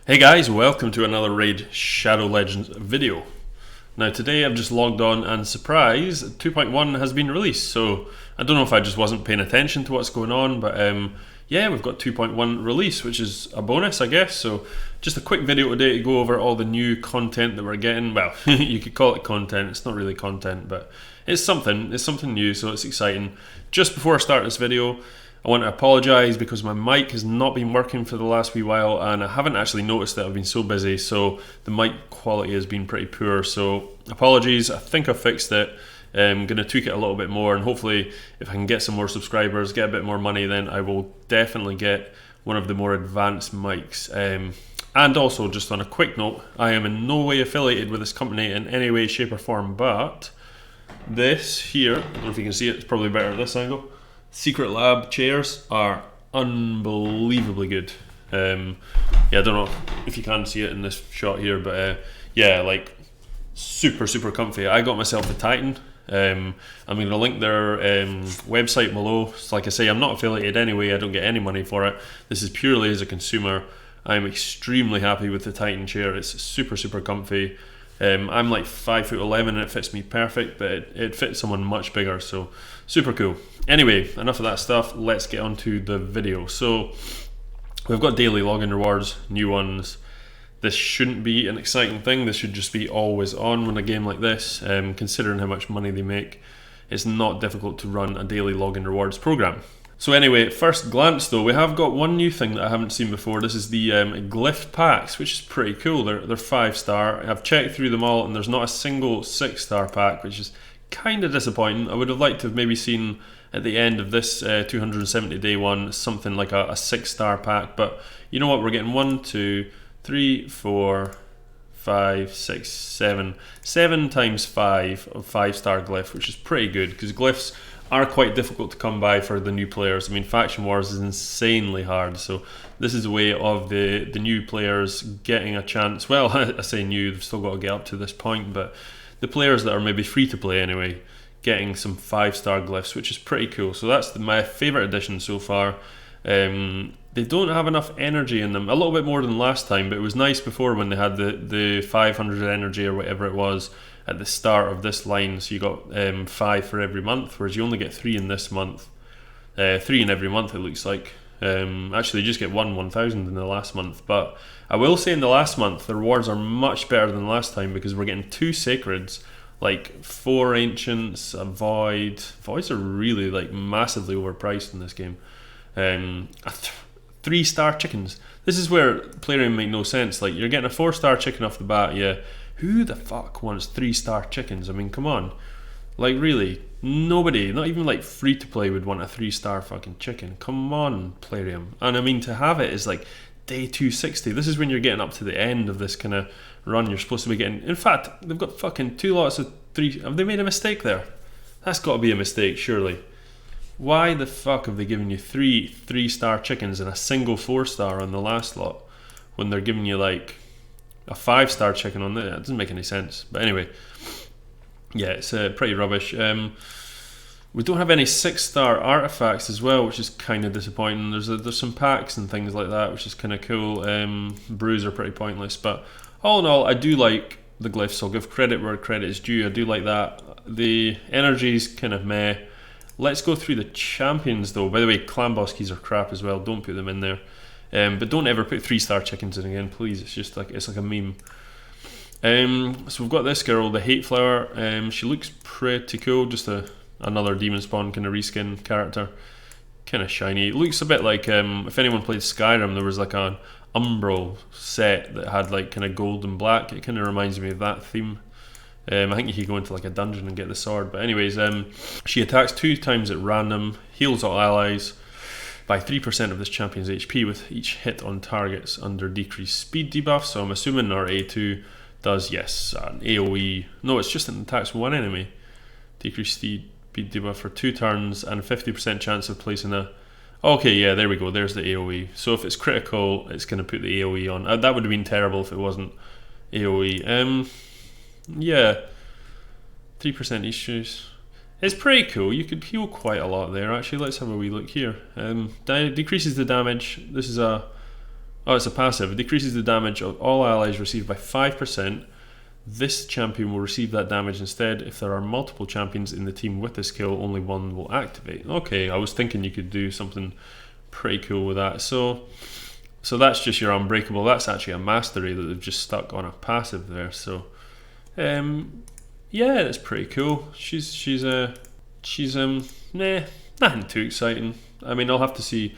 Hey guys, welcome to another Raid Shadow Legends video. Now today I've just logged on and surprise, 2.1 has been released, so I don't know if I just wasn't paying attention to what's going on, but yeah, we've got 2.1 release, which is a bonus I guess. So just a quick video today to go over all the new content that we're getting. Well, you could call it content, it's not really content, but it's something new, so it's exciting. Just before I start this video, I want to apologise because my mic has not been working for the last wee while and I haven't actually noticed that I've been so busy, so the mic quality has been pretty poor, so apologies. I think I fixed it. I'm going to tweak it a little bit more, and hopefully if I can get some more subscribers, get a bit more money, then I will definitely get one of the more advanced mics. And also, just on a quick note, I am in no way affiliated with this company in any way, shape or form, but this here, I don't know if you can see it, it's probably better at this angle. Secret Lab chairs are unbelievably good. Yeah, I don't know if you can see it in this shot here, but yeah, like super comfy. I got myself the Titan. I'm going to link their website below. So like I say, I'm not affiliated anyway, I don't get any money for it. This is purely as a consumer. I'm extremely happy with the Titan chair. It's super comfy. I'm like 5'11" and it fits me perfect, but it fits someone much bigger, so super cool. Anyway, enough of that stuff, let's get on to the video. So we've got daily login rewards, new ones. This shouldn't be an exciting thing, this should just be always on when a game like this, considering how much money they make. It's not difficult to run a daily login rewards program. So anyway, at first glance though, we have got one new thing that I haven't seen before. This is the glyph packs, which is pretty cool. They're 5-star. I've checked through them all and there's not a single 6-star pack, which is kind of disappointing. I would have liked to have maybe seen at the end of this 270 day one something like a 6-star pack, but you know what, we're getting 1, 2, 3, 4, 5, 6, 7 times 5 of 5-star glyph, which is pretty good because glyphs are quite difficult to come by for the new players. I mean, Faction Wars is insanely hard, so this is a way of the new players getting a chance. Well, I say new, they've still got to get up to this point, but the players that are maybe free to play anyway, getting some 5-star glyphs, which is pretty cool. So that's my favourite addition so far. They don't have enough energy in them, a little bit more than last time, but it was nice before when they had the 500 energy or whatever it was at the start of this line, so you got 5 for every month, whereas you only get 3 in this month. 3 in every month it looks like. Actually you just get 1,000 in the last month, but I will say in the last month the rewards are much better than last time because we're getting 2 sacreds, like 4 ancients, a void. Voids are really like massively overpriced in this game. 3-star chickens. This is where playing make no sense. Like, you're getting a 4-star chicken off the bat, yeah. Who the fuck wants 3-star chickens? I mean, come on. Like, really, nobody, not even like free to play, would want a 3-star fucking chicken. Come on, Plarium. And I mean, to have it is like day 260. This is when you're getting up to the end of this kind of run. You're supposed to be getting, in fact, they've got fucking 2 lots of 3. Have they made a mistake there? That's got to be a mistake, surely. Why the fuck have they given you 3-star chickens and a single 4-star on the last lot when they're giving you like a 5-star chicken on there? It doesn't make any sense. But anyway, yeah, it's pretty rubbish. We don't have any 6-star artifacts as well, which is kind of disappointing. There's some packs and things like that, which is kind of cool. Brews are pretty pointless, but all in all, I do like the glyphs. I'll give credit where credit is due. I do like that. The energy's kind of meh. Let's go through the champions though. By the way, clan boss keys are crap as well. Don't put them in there. But don't ever put 3-star chickens in again, please. It's just like, it's like a meme. So we've got this girl, the Hate Flower. She looks pretty cool. Just another demon spawn kind of reskin character. Kind of shiny. It looks a bit like if anyone played Skyrim, there was like an Umbral set that had like kind of gold and black. It kind of reminds me of that theme. I think you could go into like a dungeon and get the sword, but anyways, she attacks 2 times at random, heals all allies by 3% of this champion's HP with each hit on targets under decreased speed debuff. So I'm assuming our A2 does, yes, an AoE. No, it's just an attacks 1 enemy. Decreased speed debuff for 2 turns and 50% chance of placing a... Okay, yeah, there we go, there's the AoE. So if it's critical, it's going to put the AoE on. That would have been terrible if it wasn't AoE. Yeah, 3% issues. It's pretty cool. You could heal quite a lot there. Actually, let's have a wee look here. Decreases the damage. This is a Oh, it's a passive. It decreases the damage of all allies received by 5%. This champion will receive that damage instead. If there are multiple champions in the team with this skill, only one will activate. Okay, I was thinking you could do something pretty cool with that. So that's just your unbreakable. That's actually a mastery that they've just stuck on a passive there. So yeah, that's pretty cool. She's nothing too exciting. I mean, I'll have to see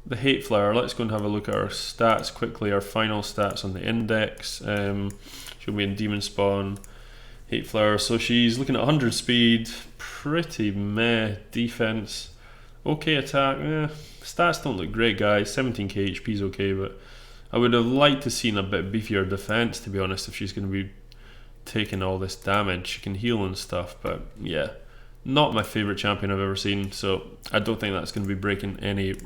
the hate flower. Let's go and have a look at our stats quickly. Our final stats on the index. She'll be in demon spawn. Hate flower. So she's looking at 100 speed. Pretty meh defense. Okay attack. Stats don't look great, guys. 17k HP is okay, but I would have liked to seen a bit beefier defense, to be honest, if she's going to be taking all this damage. She can heal and stuff, but yeah, not my favorite champion I've ever seen, so I don't think that's going to be breaking any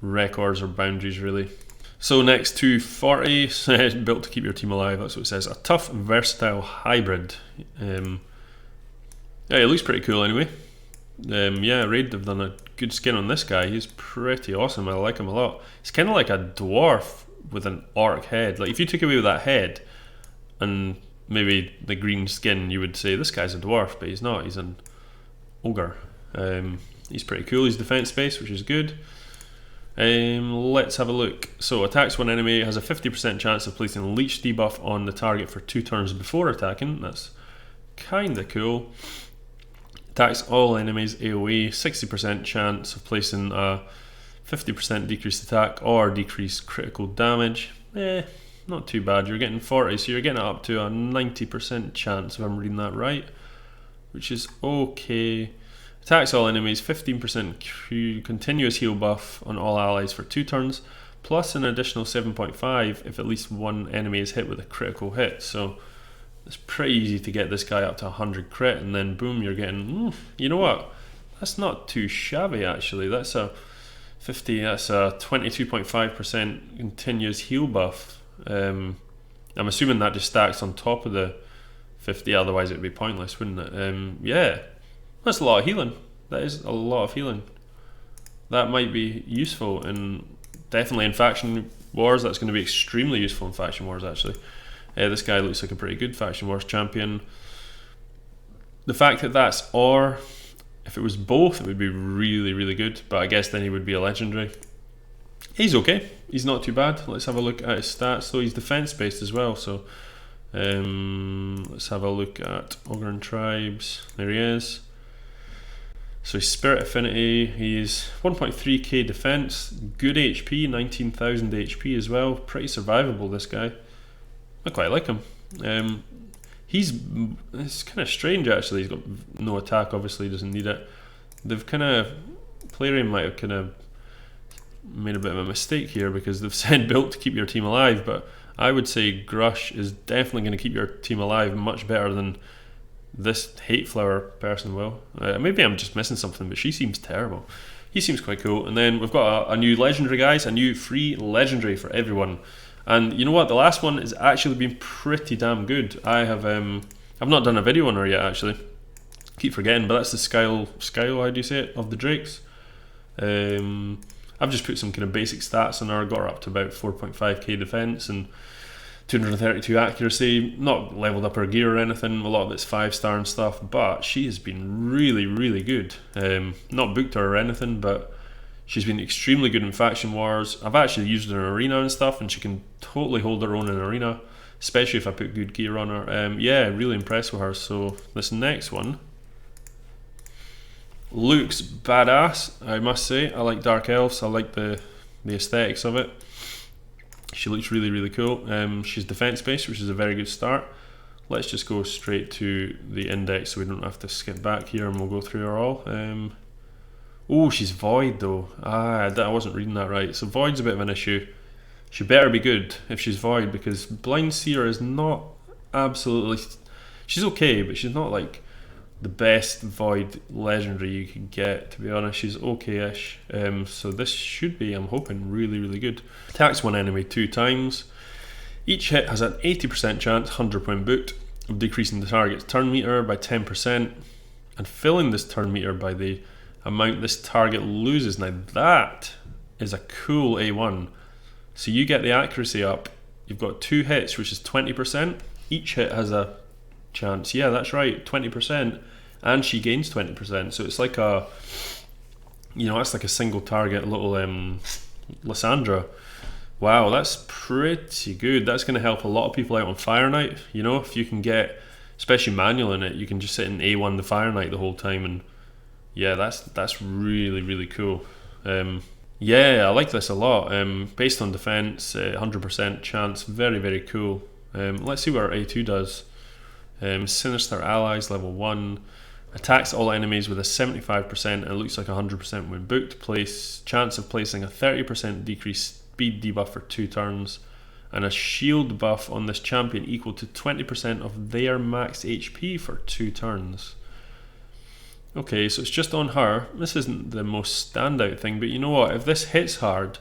records or boundaries really. So next, 240, built to keep your team alive. That's what it says. A tough, versatile hybrid. Yeah, it looks pretty cool anyway. Yeah, Raid have done a good skin on this guy. He's pretty awesome. I like him a lot. He's kind of like a dwarf with an orc head. Like if you took away with that head and maybe the green skin, you would say this guy's a dwarf, but he's not. He's an ogre. He's pretty cool. He's defense based, which is good. Let's have a look. So attacks one enemy, has a 50% chance of placing a leech debuff on the target for 2 turns before attacking. That's kinda cool. Attacks all enemies AoE, 60% chance of placing a 50% decreased attack or decreased critical damage. Not too bad. You're getting 40, so you're getting it up to a 90% chance, if I'm reading that right, which is okay. Attacks all enemies, 15% continuous heal buff on all allies for 2 turns, plus an additional 7.5 if at least one enemy is hit with a critical hit. So it's pretty easy to get this guy up to 100 crit, and then boom, you're getting, you know what, that's not too shabby actually. That's a 22.5% continuous heal buff. I'm assuming that just stacks on top of the 50, otherwise it would be pointless, wouldn't it? Yeah, that's a lot of healing. That is a lot of healing. That might be useful, and definitely in faction wars. That's going to be extremely useful in faction wars actually. This guy looks like a pretty good faction wars champion. The fact that that's or, if it was both, it would be really, really good, but I guess then he would be a legendary. He's okay. He's not too bad. Let's have a look at his stats though. He's defense based as well, so let's have a look at Ogre and Tribes. There he is. So he's Spirit Affinity, he's 1.3k defense, good HP, 19,000 HP as well. Pretty survivable, this guy. I quite like him. It's kind of strange actually. He's got no attack, obviously he doesn't need it. They've kind of, Plarium might have kind of made a bit of a mistake here, because they've said built to keep your team alive, but I would say Grush is definitely going to keep your team alive much better than this hate flower person will. Maybe I'm just missing something, but she seems terrible. He seems quite cool. And then we've got a new legendary, guys, a new free legendary for everyone. And you know what, the last one has actually been pretty damn good. I've not done a video on her yet actually. Keep forgetting, but that's the Skyle, how do you say it, of the Drakes. I've just put some kind of basic stats on her, got her up to about 4.5k defense and 232 accuracy. Not leveled up her gear or anything, a lot of it's 5-star and stuff, but she has been really, really good. Not booked her or anything, but she's been extremely good in faction wars. I've actually used her in arena and stuff, and she can totally hold her own in arena, especially if I put good gear on her. Yeah, really impressed with her. So this next one looks badass, I must say. I like Dark Elves, I like the aesthetics of it. She looks really, really cool. She's defense based, which is a very good start. Let's just go straight to the index so we don't have to skip back here, and we'll go through her all. Oh, she's Void though. I wasn't reading that right. So Void's a bit of an issue. She better be good if she's Void, because Blind Seer is not absolutely... She's okay, but she's not like the best Void legendary you could get, to be honest. She's okay-ish. So this should be, I'm hoping, really, really good. Attacks one enemy 2 times. Each hit has an 80% chance, 100 point booked, of decreasing the target's turn meter by 10% and filling this turn meter by the amount this target loses. Now that is a cool A1. So you get the accuracy up. You've got 2 hits, which is 20%. Each hit has a chance. Yeah, that's right, 20%. And she gains 20%. So it's like a, you know, that's like a single target little Lysandra. Wow, that's pretty good. That's going to help a lot of people out on Fire Knight. You know, if you can get, especially manual in it, you can just sit in A1 the Fire Knight the whole time, and yeah, that's really, really cool. Yeah, I like this a lot. Based on defense, 100% chance, very, very cool. Let's see what our A2 does. Sinister allies, level 1. Attacks all enemies with a 75% and it looks like 100% when booked. Place chance of placing a 30% decreased speed debuff for 2 turns, and a shield buff on this champion equal to 20% of their max HP for 2 turns. Okay, so it's just on her. This isn't the most standout thing, but you know what? If this hits hard,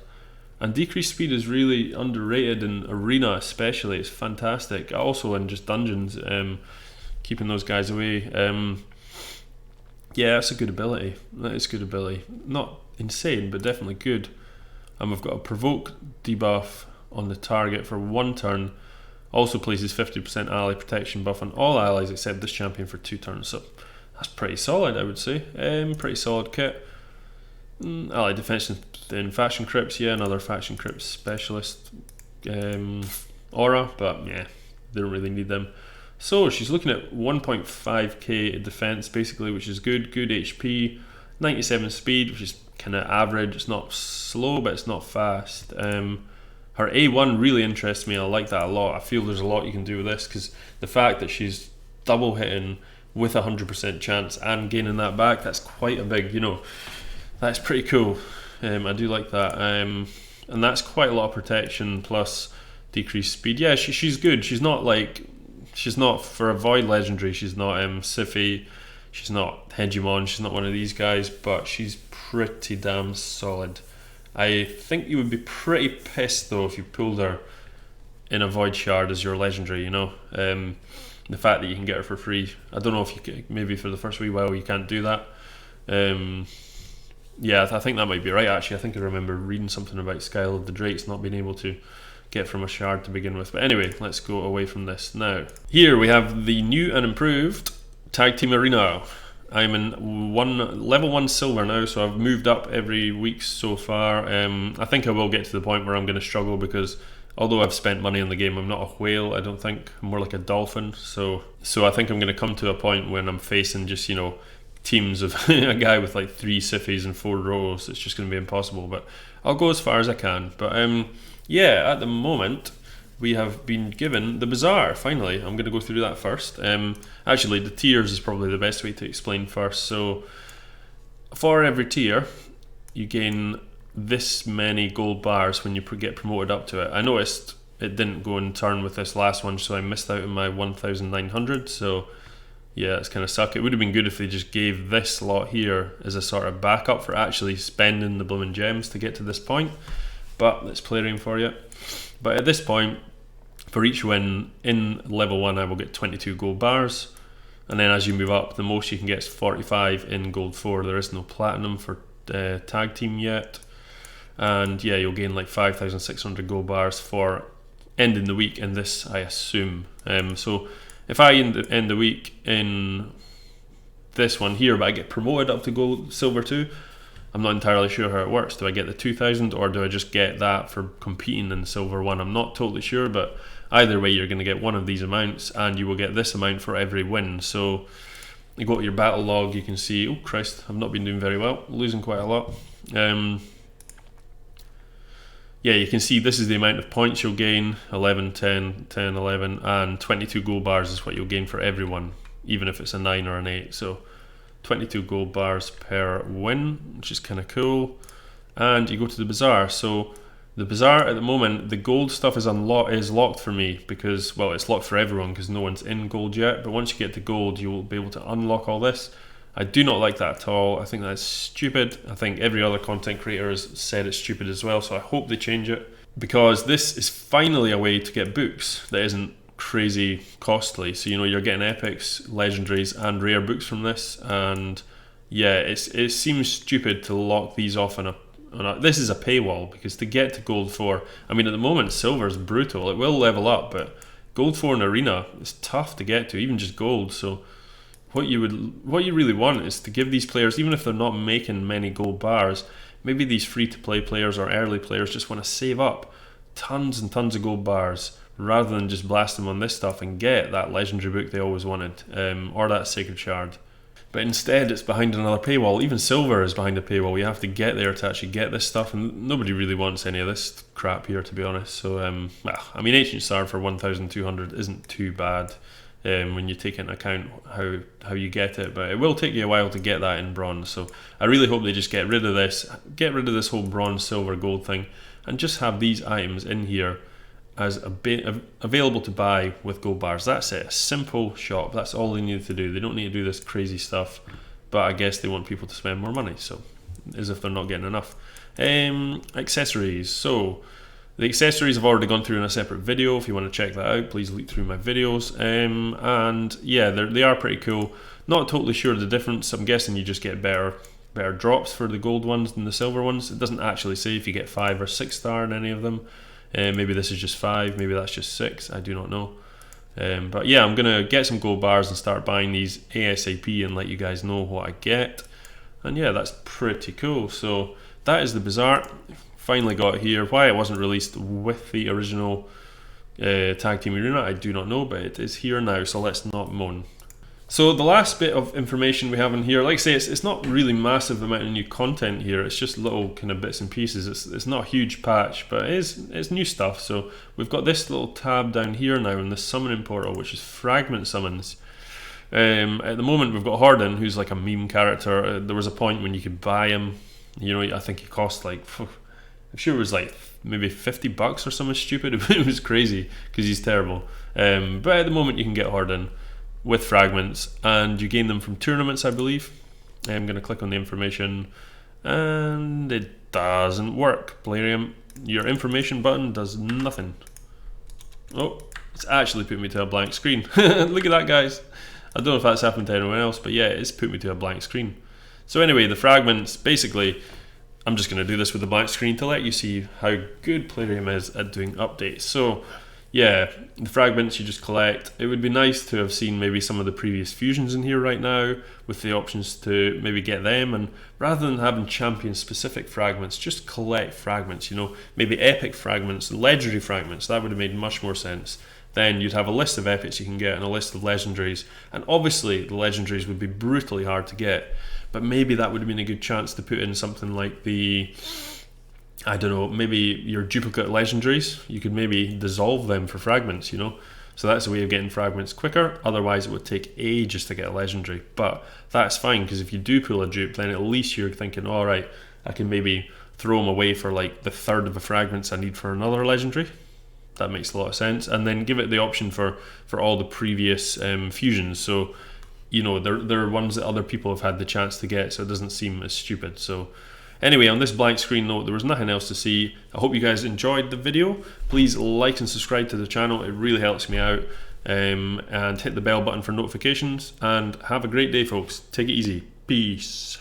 and decreased speed is really underrated in arena especially, it's fantastic. Also in just dungeons, keeping those guys away. Yeah, that's a good ability. That is good ability. Not insane, but definitely good. And we've got a provoke debuff on the target for 1 turn. Also places 50% ally protection buff on all allies except this champion for 2 turns. So that's pretty solid, I would say. Pretty solid kit. Ally defense in faction crypts. Yeah, another faction crypt specialist aura, but yeah, they don't really need them. So she's looking at 1.5k defense basically, which is good. Good HP, 97 speed, which is kind of average. It's not slow, but it's not fast. Her A1 really interests me. I like that a lot. I feel there's a lot you can do with this, because the fact that she's double hitting with 100% chance and gaining that back, that's quite a big, you know, that's pretty cool. I do like that. And that's quite a lot of protection plus decreased speed. Yeah, she's good. She's not like, she's not, for a Void Legendary, she's not Siphi, she's not Hegemon, she's not one of these guys, but she's pretty damn solid. I think you would be pretty pissed though if you pulled her in a Void Shard as your Legendary, you know. The fact that you can get her for free. I don't know if you can, maybe for the first wee while you can't do that. Yeah, I think that might be right actually. I think I remember reading something about Skylar of the Drakes not being able to get from a shard to begin with. But anyway, let's go away from this now. Here we have the new and improved Tag Team Arena. I'm in level 1 silver now, so I've moved up every week so far. I think I will get to the point where I'm going to struggle, because although I've spent money on the game, I'm not a whale, I don't think. I'm more like a dolphin. So I think I'm going to come to a point when I'm facing just, you know, teams of a guy with like 3 Siphis and 4 rows. It's just going to be impossible, but I'll go as far as I can. But yeah, at the moment we have been given the Bazaar, finally. I'm going to go through that first. Actually, the tiers is probably the best way to explain first. So for every tier you gain this many gold bars when you get promoted up to it. I noticed it didn't go in turn with this last one, so I missed out on my 1900, so yeah, it's kind of suck. It would have been good if they just gave this lot here as a sort of backup for actually spending the blooming gems to get to this point, but that's playroom for you. But at this point, for each win in level 1 I will get 22 gold bars, and then as you move up, the most you can get is 45 in gold 4. There is no platinum for tag team yet, and yeah, you'll gain like 5,600 gold bars for ending the week in this, I assume. So if I end the week in this one here, but I get promoted up to gold silver 2, I'm not entirely sure how it works. Do I get the 2,000 or do I just get that for competing in the silver 1? I'm not totally sure, but either way you're going to get one of these amounts, and you will get this amount for every win. So you go to your battle log, you can see, oh Christ, I've not been doing very well, losing quite a lot. Yeah, you can see this is the amount of points you'll gain: 11, 10, 10, 11, and 22 gold bars is what you'll gain for everyone, even if it's a 9 or an 8. So 22 gold bars per win, which is kind of cool. And you go to the Bazaar. So the Bazaar at the moment, the gold stuff is locked for me, because, well, it's locked for everyone because no one's in gold yet. But once you get to gold, you will be able to unlock all this. I do not like that at all. I think that's stupid. I think every other content creator has said it's stupid as well, so I hope they change it, because this is finally a way to get books that isn't crazy costly. So, you know, you're getting epics, legendaries and rare books from this, and yeah, it seems stupid to lock these off in this is a paywall, because to get to gold 4, I mean at the moment silver is brutal. It will level up, but gold 4 in arena is tough to get to, even just gold. So what you really want is to give these players, even if they're not making many gold bars, maybe these free-to-play players or early players just want to save up tons and tons of gold bars rather than just blast them on this stuff and get that legendary book they always wanted, or that sacred shard. But instead it's behind another paywall. Even silver is behind a paywall. You have to get there to actually get this stuff, and nobody really wants any of this crap here, to be honest. So well, I mean, Ancient Star for 1,200 isn't too bad when you take into account how you get it, but it will take you a while to get that in bronze. So I really hope they just get rid of this whole bronze, silver, gold thing, and just have these items in here as available to buy with gold bars. That's it, a simple shop. That's all they need to do. They don't need to do this crazy stuff, but I guess they want people to spend more money, so as if they're not getting enough. Accessories. So the accessories I've already gone through in a separate video. If you want to check that out, please look through my videos. And yeah, they are pretty cool. Not totally sure the difference. I'm guessing you just get better drops for the gold ones than the silver ones. It doesn't actually say if you get 5 or 6 star in any of them. Maybe this is just 5, maybe that's just 6, I do not know. But yeah, I'm gonna get some gold bars and start buying these ASAP and let you guys know what I get. And yeah, that's pretty cool. So that is the Bazaar. Finally got it here. Why it wasn't released with the original Tag Team Arena, I do not know, but it is here now, so let's not moan. So the last bit of information we have in here, like I say, it's not really massive amount of new content here. It's just little kind of bits and pieces. It's not a huge patch, but it's new stuff. So we've got this little tab down here now in the summoning portal, which is fragment summons. At the moment we've got Horden, who's like a meme character. There was a point when you could buy him. You know, I think he cost like, I'm sure it was like maybe $50 or something stupid. It was crazy because he's terrible. But at the moment you can get Horden with fragments, and you gain them from tournaments, I believe. I'm going to click on the information, and it doesn't work. Plarium, your information button does nothing. Oh, it's actually put me to a blank screen. Look at that, guys. I don't know if that's happened to anyone else, but yeah, it's put me to a blank screen. So anyway, the fragments, basically, I'm just going to do this with a blank screen to let you see how good Plarium is at doing updates. So yeah, the fragments you just collect. It would be nice to have seen maybe some of the previous fusions in here right now, with the options to maybe get them, and rather than having champion specific fragments, just collect fragments, you know, maybe epic fragments, legendary fragments. That would have made much more sense. Then you'd have a list of epics you can get and a list of legendaries, and obviously the legendaries would be brutally hard to get, but maybe that would have been a good chance to put in something like the, I don't know, maybe your duplicate legendaries. You could maybe dissolve them for fragments, you know. So that's a way of getting fragments quicker. Otherwise it would take ages to get a legendary. But that's fine, because if you do pull a dupe, then at least you're thinking, all right, I can maybe throw them away for like the third of the fragments I need for another legendary. That makes a lot of sense. And then give it the option for all the previous fusions. So, you know, they're ones that other people have had the chance to get, so it doesn't seem as stupid. So anyway, on this blank screen note, there was nothing else to see. I hope you guys enjoyed the video. Please like and subscribe to the channel. It really helps me out. And hit the bell button for notifications. And have a great day, folks. Take it easy. Peace.